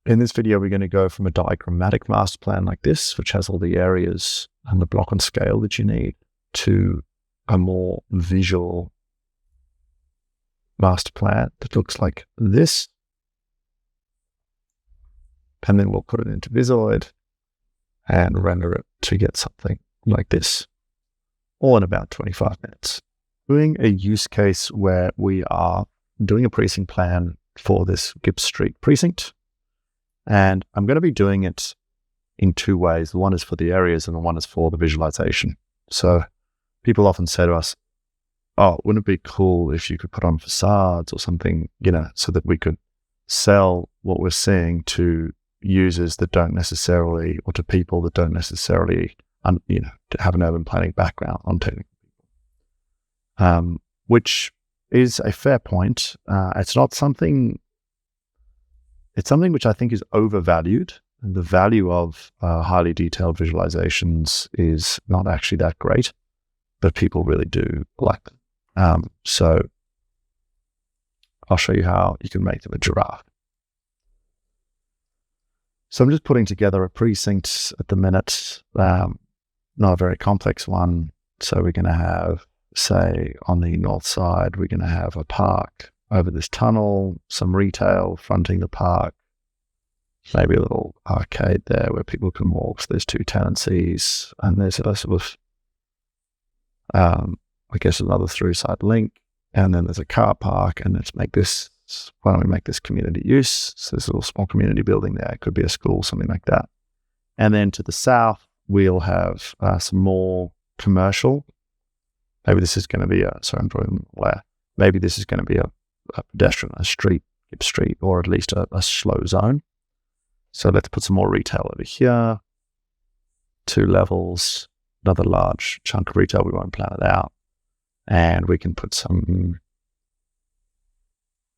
In this video, we're going to go from a diagrammatic master plan like this, which has all the areas and the block and scale that you need, to a more visual master plan that looks like this. And then we'll put it into Visoid and render it to get something like this, all in about 25 minutes. Doing a use case where we are doing a precinct plan for this Gibbs Street precinct. And I'm going to be doing it in two ways. One is for the areas and the one is for the visualization. So people often say to us, oh, wouldn't it be cool if you could put on facades or something, so that we could sell what we're seeing to users that don't necessarily, or to people that don't necessarily, to have an urban planning background on technical people. Which is a fair point. It's something which I think is overvalued. And the value of highly detailed visualizations is not actually that great, but people really do like them. So I'll show you how you can make them a giraffe. So I'm just putting together a precinct at the minute, not a very complex one. So we're going to have, say, on the north side, we're going to have a park over this tunnel, some retail fronting the park, maybe a little arcade there where people can walk. So there's two tenancies, and there's a sort of, another through-side link, and then there's a car park, and why don't we make this community use? So there's a little small community building there. It could be a school, something like that. And then to the south, we'll have some more commercial. Maybe this is going to be maybe this is going to be a pedestrian, a street, Gibbs Street, or at least a slow zone. So let's put some more retail over here. 2 levels, another large chunk of retail. We won't plan it out. And we can put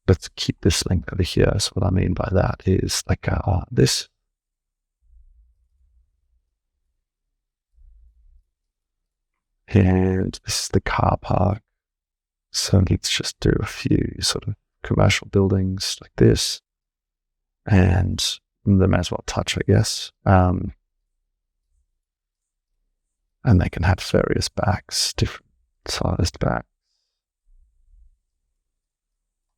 let's keep this link over here. So what I mean by that is like this. And this is the car park. So let's just do a few sort of commercial buildings like this. And they may as well touch, I guess. And they can have various backs, different sized backs.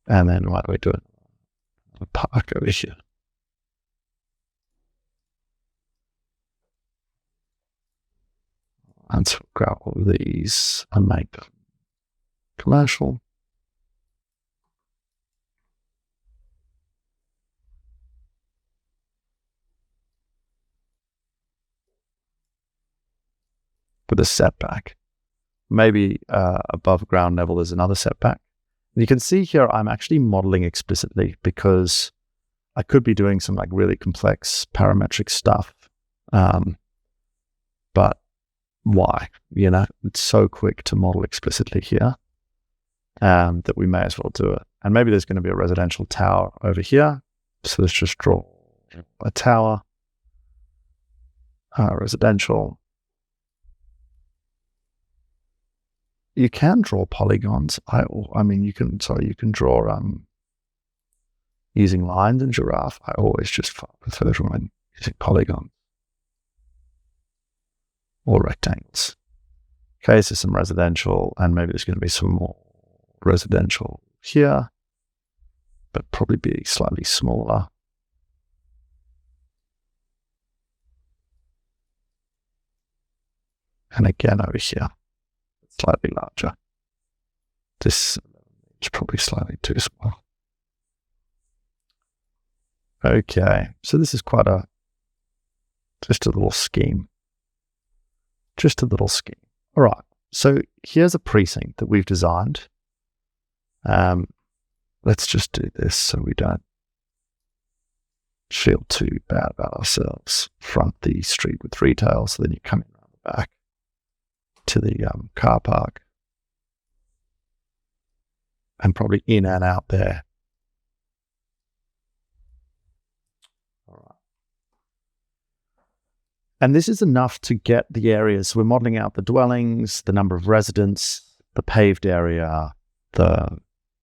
And then why do we do it? A park over here. And so we'll grab all of these and make them commercial. With a setback. Maybe above ground level there's another setback. And you can see here I'm actually modeling explicitly because I could be doing some really complex parametric stuff. But why? It's so quick to model explicitly here that we may as well do it. And maybe there's going to be a residential tower over here. So let's just draw a tower, residential. You can draw polygons. You can draw using lines in Giraffe. I always just prefer drawing using polygons or rectangles. Okay, so some residential, and maybe there's going to be some more residential here, but probably be slightly smaller. And again over here. Slightly larger. This is probably slightly too small. Okay, so this is just a little scheme. All right, so here's a precinct that we've designed. Let's just do this so we don't feel too bad about ourselves. Front the street with retail, so then you come in around the back to the car park, and probably in and out there. All right. And this is enough to get the areas. So we're modeling out the dwellings, the number of residents, the paved area, the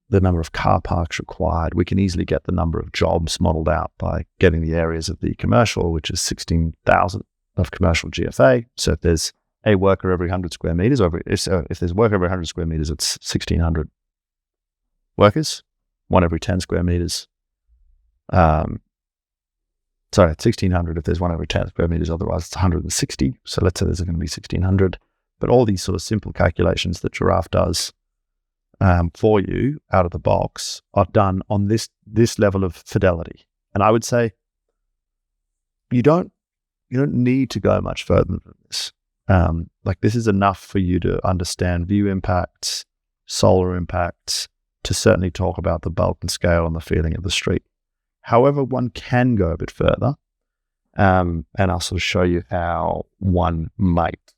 the number of car parks required. We can easily get the number of jobs modeled out by getting the areas of the commercial, which is 16,000 of commercial GFA. So if there's a worker every 100 square meters, or if there's worker every 100 square meters, it's 1,600 workers, one every 10 square meters. Sorry, it's 1,600 if there's one every 10 square meters, otherwise it's 160. So let's say there's going to be 1,600. But all these sort of simple calculations that Giraffe does for you out of the box are done on this level of fidelity. And I would say you don't need to go much further than this. Like this is enough for you to understand view impacts, solar impacts, to certainly talk about the bulk and scale and the feeling of the street. However, one can go a bit further, and I'll sort of show you how one might.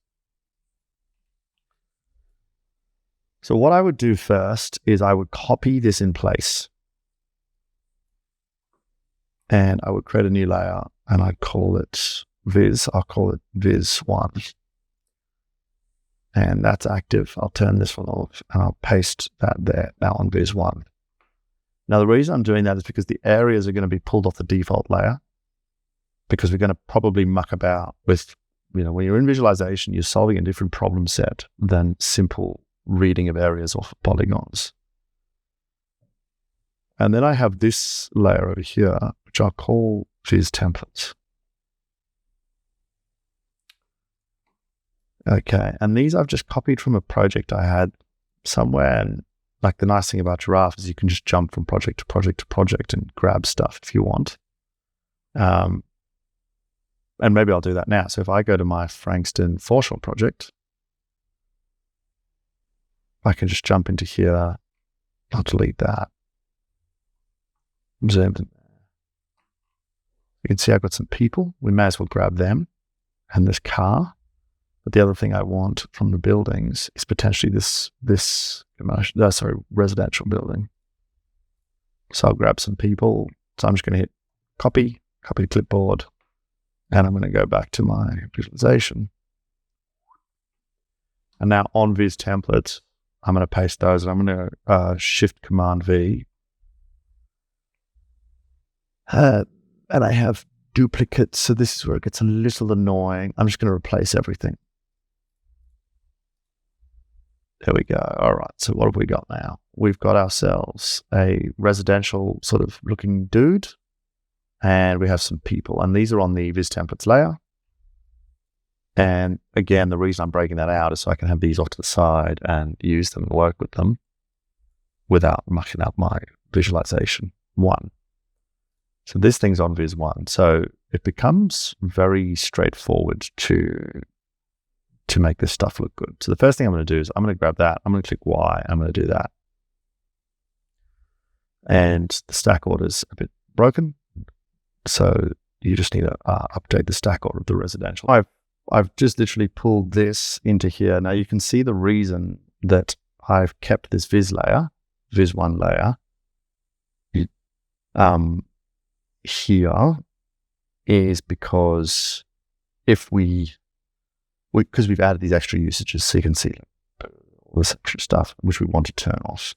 So what I would do first is I would copy this in place. And I would create a new layer and I'd call it Viz. I'll call it Vis1. And that's active. I'll turn this one off and I'll paste that there now on Vis1. Now, the reason I'm doing that is because the areas are going to be pulled off the default layer, because we're going to probably muck about with, when you're in visualization, you're solving a different problem set than simple reading of areas off of polygons. And then I have this layer over here, which I'll call Viz templates. Okay, and these I've just copied from a project I had somewhere. And like the nice thing about Giraffe is you can just jump from project to project to project and grab stuff if you want. And maybe I'll do that now. So if I go to my Frankston foreshore project, I can just jump into here. I'll delete that. Zoom in. You can see I've got some people. We may as well grab them and this car. But the other thing I want from the buildings is potentially this residential building. So I'll grab some people. So I'm just going to hit copy to clipboard, and I'm going to go back to my visualization. And now on Viz templates, I'm going to paste those, and I'm going to Shift Command V. And I have duplicates, so this is where it gets a little annoying. I'm just going to replace everything. There we go. All right, so what have we got now? We've got ourselves a residential sort of looking dude, and we have some people, and these are on the Viz templates layer. And again, the reason I'm breaking that out is so I can have these off to the side and use them and work with them without mucking up my visualization one. So this thing's on Viz 1. So it becomes very straightforward to make this stuff look good. So the first thing I'm going to do is I'm going to grab that. I'm going to click Y. I'm going to do that. And the stack order's a bit broken. So you just need to update the stack order of the residential. I've just literally pulled this into here. Now you can see the reason that I've kept this Viz layer, Viz 1 layer, here is because because we've added these extra usages, so you can see all this extra stuff which we want to turn off.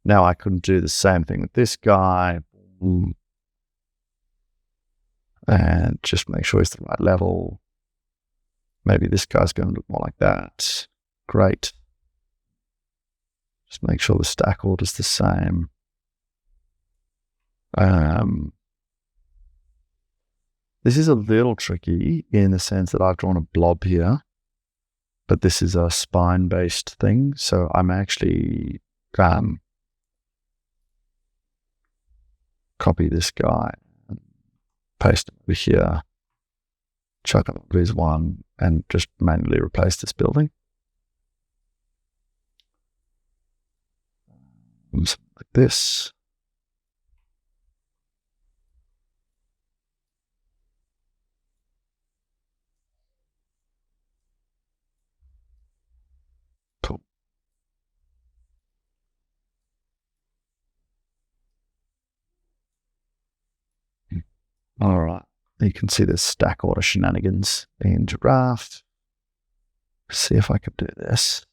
Now I can do the same thing with this guy and just make sure it's the right level. Maybe this guy's going to look more like that. Great. Just make sure the stack order is the same. This is a little tricky in the sense that I've drawn a blob here, but this is a spine-based thing. So I'm actually copy this guy, and paste it over here, chuck it on Viz 1, and just manually replace this building. Something like this. Cool. All right. You can see there's stack order shenanigans in Giraffe. See if I can do this.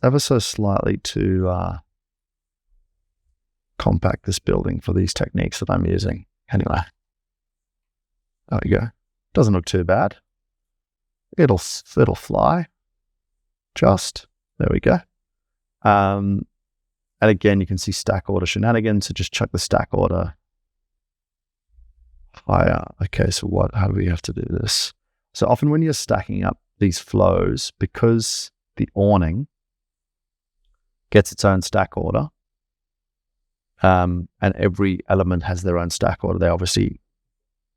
ever so slightly to compact this building for these techniques that I'm using. Anyway, there we go. Doesn't look too bad. It'll fly. Just there we go. And again, you can see stack order shenanigans. So just chuck the stack order higher. Okay, so how do we have to do this? So often when you're stacking up these flows, because the awning gets its own stack order, and every element has their own stack order, they obviously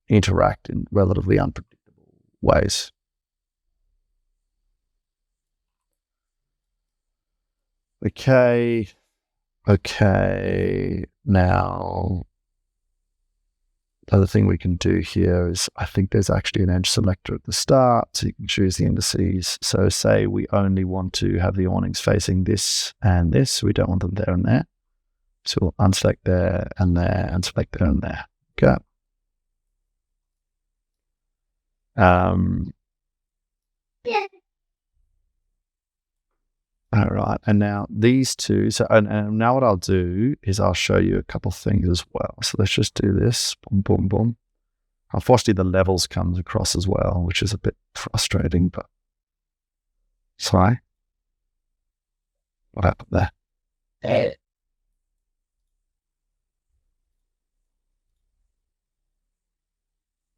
interact in relatively unpredictable ways. Okay. Now, the other thing we can do here is, I think there's actually an edge selector at the start, so you can choose the indices. So say we only want to have the awnings facing this and this. We don't want them there and there. So we'll unselect there and there and select there and there. Okay. All right, and now these two, so and now what I'll do is I'll show you a couple things as well. So let's just do this, boom, boom, boom. Unfortunately, the levels comes across as well, which is a bit frustrating, but sorry. What happened there?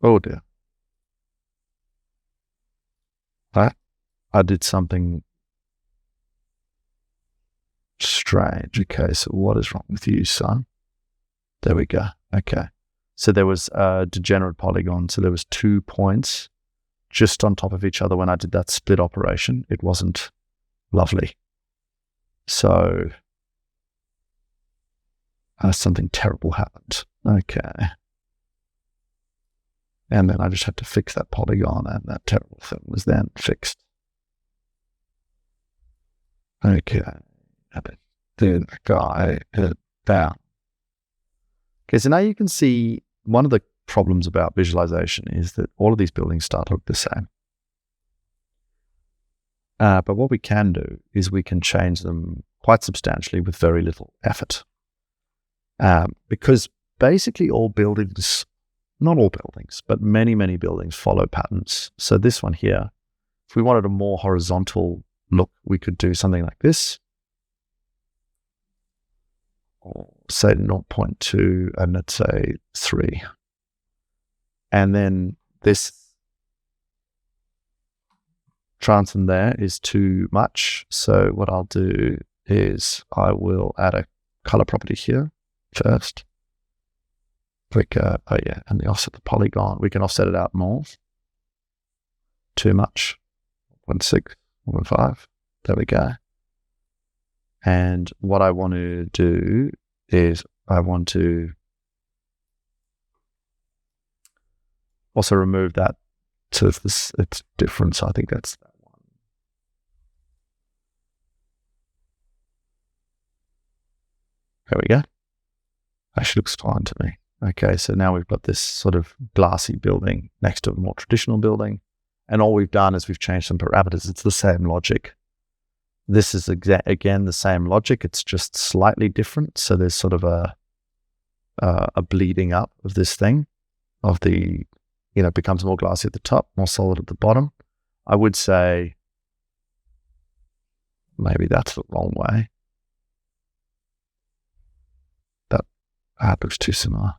Oh dear. I did something strange. Okay, so what is wrong with you, son? There we go. Okay. So there was a degenerate polygon. So there was 2 points just on top of each other when I did that split operation. It wasn't lovely. So something terrible happened. Okay. And then I just had to fix that polygon, and that terrible thing was then fixed. Okay. Then that guy hit it down. Okay, so now you can see one of the problems about visualization is that all of these buildings start to look the same. But what we can do is we can change them quite substantially with very little effort. Because basically all buildings, not all buildings, but many, many buildings follow patterns. So this one here, if we wanted a more horizontal look, we could do something like this. Or say 0.2 and let's say 3. And then this transom there is too much. So what I'll do is I will add a color property here first. Click, and the offset the polygon. We can offset it out more. Too much. 0.6, 1.5. There we go. And what I want to do is I want to also remove that so it's different. So I think that's that one. There we go. Actually looks fine to me. Okay, so now we've got this sort of glassy building next to a more traditional building. And all we've done is we've changed some parameters. It's the same logic. This is again the same logic. It's just slightly different. So there's sort of a bleeding up of this thing, of the, it becomes more glassy at the top, more solid at the bottom. I would say maybe that's the wrong way. That looks too similar.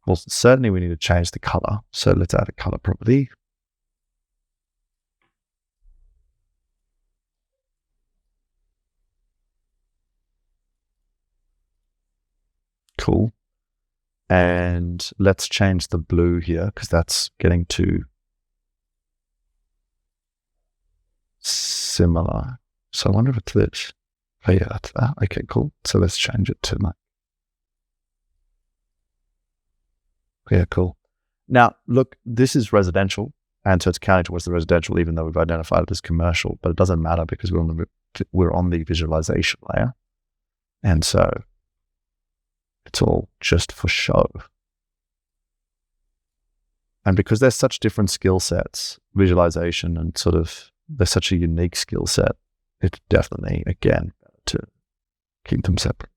Well, certainly we need to change the color. So let's add a color property. Cool. And let's change the blue here because that's getting too similar. So I wonder if it's this. Oh yeah, that's that. Okay, cool. So let's change it to yeah, cool. Now, look, this is residential, and so it's counting towards the residential, even though we've identified it as commercial. But it doesn't matter because we're on the visualization layer, and so it's all just for show. And because there's such different skill sets, visualization and sort of they're such a unique skill set, it's definitely, again, better to keep them separate.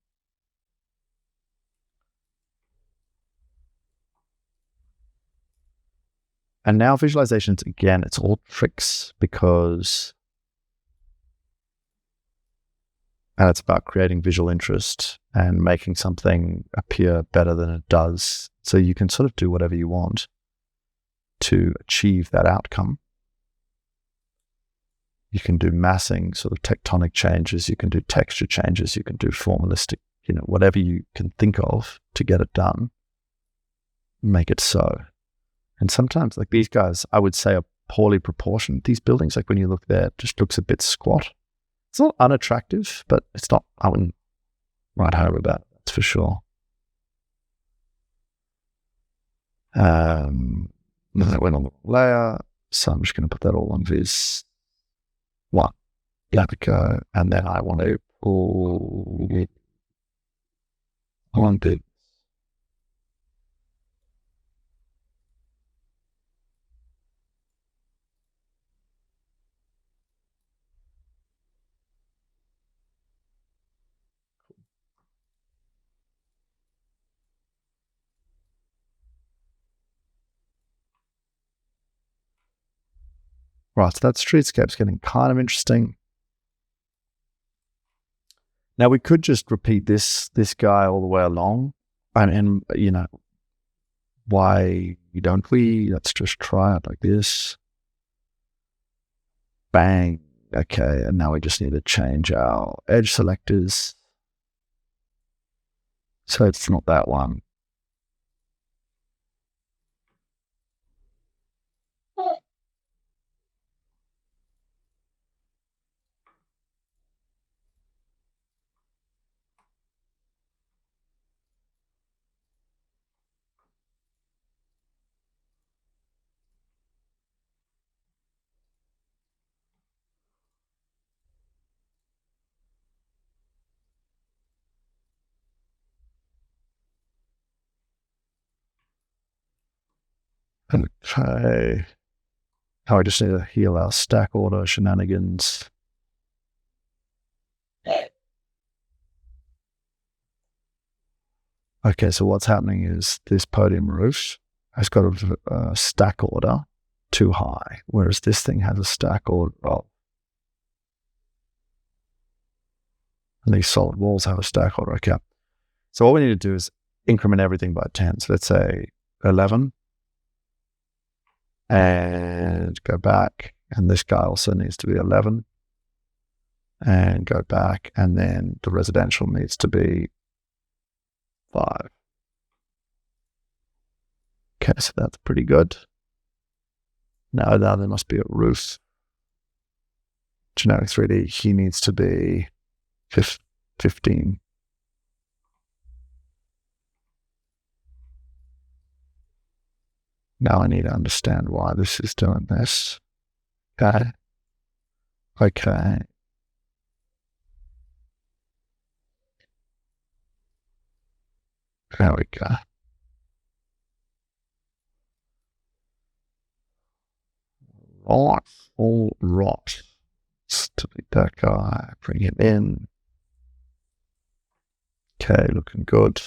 And now visualizations, again, it's all tricks because, and it's about creating visual interest and making something appear better than it does. So you can sort of do whatever you want to achieve that outcome. You can do massing, sort of tectonic changes. You can do texture changes. You can do formalistic, whatever you can think of to get it done, make it so. And sometimes, like these guys, I would say are poorly proportioned. These buildings, like when you look there, it just looks a bit squat. It's not unattractive, but it's not, I wouldn't write home about it, that's for sure. Then it went on the layer, so I'm just going to put that all on Vis 1. There we go. And then I want to pull on this. Right, so that streetscape's getting kind of interesting. Now we could just repeat this guy all the way along, and why don't we? Let's just try it like this. Bang. Okay, and now we just need to change our edge selectors. So it's not that one. Okay. Oh, I just need to heal our stack order shenanigans. Okay, so what's happening is this podium roof has got a stack order too high, whereas this thing has a stack order of, and these solid walls have a stack order. Okay. So what we need to do is increment everything by 10. So let's say 11. And go back. And this guy also needs to be 11. And go back. And then the residential needs to be 5. Okay, so that's pretty good. Now there must be a roof. Generic 3D, he needs to be 15. Now I need to understand why this is doing this. Okay. Okay. There we go. Right. All right. Let's delete that guy. Bring him in. Okay, looking good.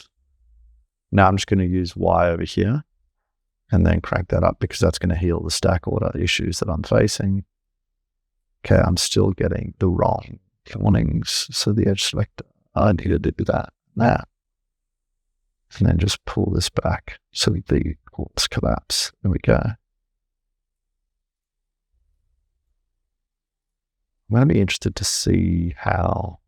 Now I'm just going to use Y over here and then crank that up because that's going to heal the stack order issues that I'm facing. Okay, I'm still getting the wrong warnings. So the edge selector, I need to do that now. And then just pull this back so the quartz collapse. There we go. I'm going to be interested to see how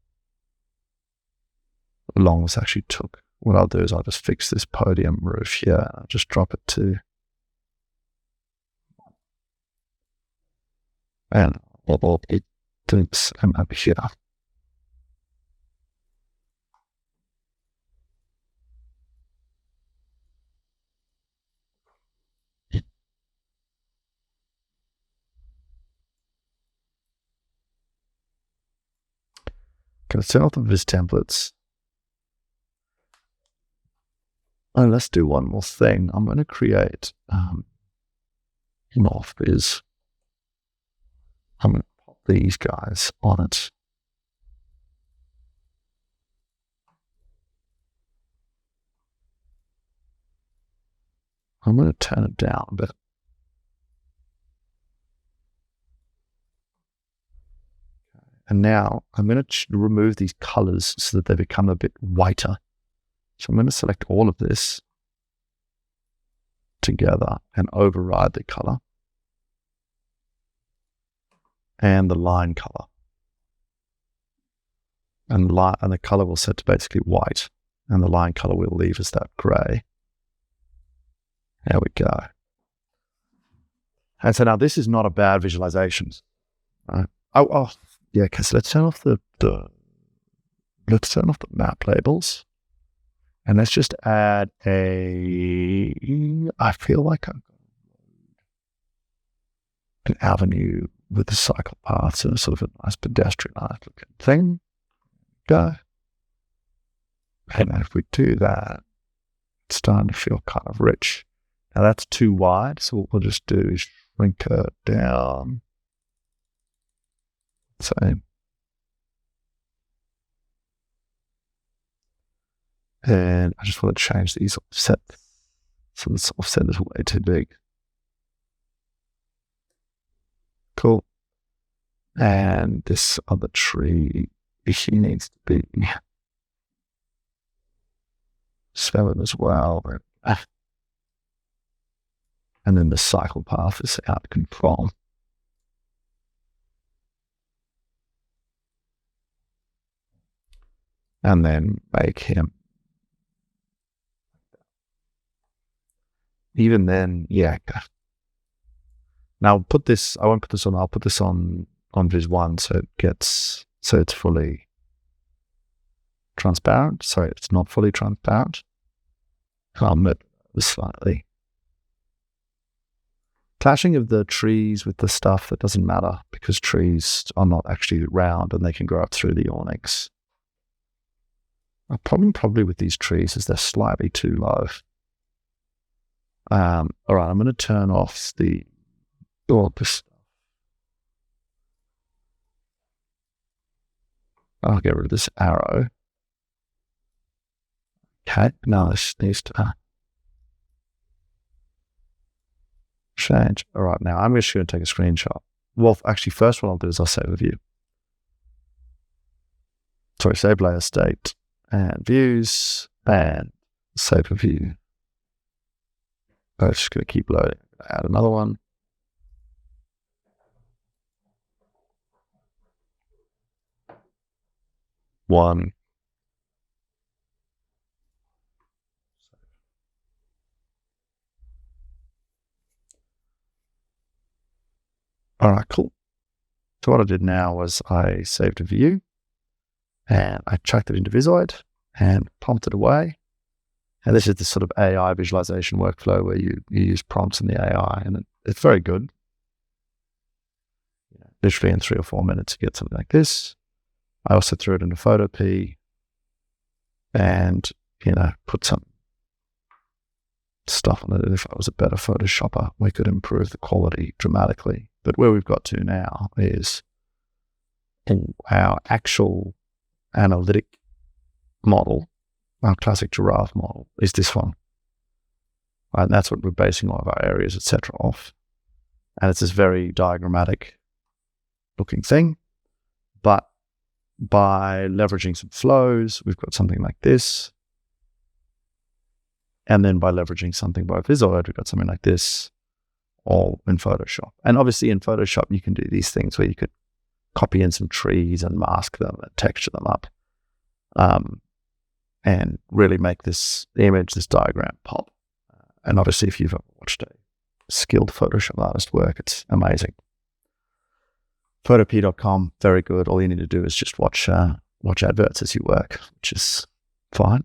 long this actually took. What I'll do is I'll just fix this podium roof here. I'll just drop it to, and it thinks I'm up here. Can I turn off the Viz templates? And let's do one more thing. I'm going to create North Viz. I'm going to pop these guys on it. I'm going to turn it down a bit. And now I'm going to remove these colors so that they become a bit whiter. So I'm going to select all of this together and override the color and the line color. And the color will set to basically white, and the line color we'll leave as that gray. There we go. And so now this is not a bad visualization. Right? Oh, yeah. Okay, so let's turn off the map labels, and let's just add a. I feel like an avenue with the cycle paths and sort of a nice pedestrian-like looking thing. Go. And if we do that, it's starting to feel kind of rich. Now that's too wide, so what we'll just do is shrink it down. Same. And I just want to change these offset. So this offset is way too big. Cool. And this other tree, she needs to be 7 as well. And then the cycle path is out of control. And then make him. Even then, yeah. Now I'll put this, I won't put this on, I'll put this on Vis 1 so it's fully transparent. Sorry, it's not fully transparent. I'll move this slightly. Clashing of the trees with the stuff, that doesn't matter because trees are not actually round and they can grow up through the awnings. A problem probably with these trees is they're slightly too low. All right, I'm going to turn off this. I'll get rid of this arrow. Okay, now this needs to change. All right, now I'm just going to take a screenshot. Well, actually, first what I'll do is I'll save a view. Sorry, save layer state and views and save a view. I'm just going to keep loading. Add another one. One. All right, cool. So what I did now was I saved a view and I chucked it into Visoid and prompted away. And this is the sort of AI visualization workflow where you use prompts in the AI, and it's very good. Literally in 3 or 4 minutes, you get something like this. I also threw it into Photopea and, put some stuff on it. If I was a better Photoshopper, we could improve the quality dramatically. But where we've got to now is our actual analytic model. Our classic Giraffe model is this one. Right, and that's what we're basing all of our areas, etc. off. And it's this very diagrammatic looking thing. But by leveraging some flows, we've got something like this. And then by leveraging something by Visoid, we've got something like this, all in Photoshop. And obviously in Photoshop, you can do these things where you could copy in some trees and mask them and texture them up. And really make this image, this diagram pop. And obviously, if you've ever watched a skilled Photoshop artist work, it's amazing. Photopea.com, very good. All you need to do is just watch adverts as you work, which is fine.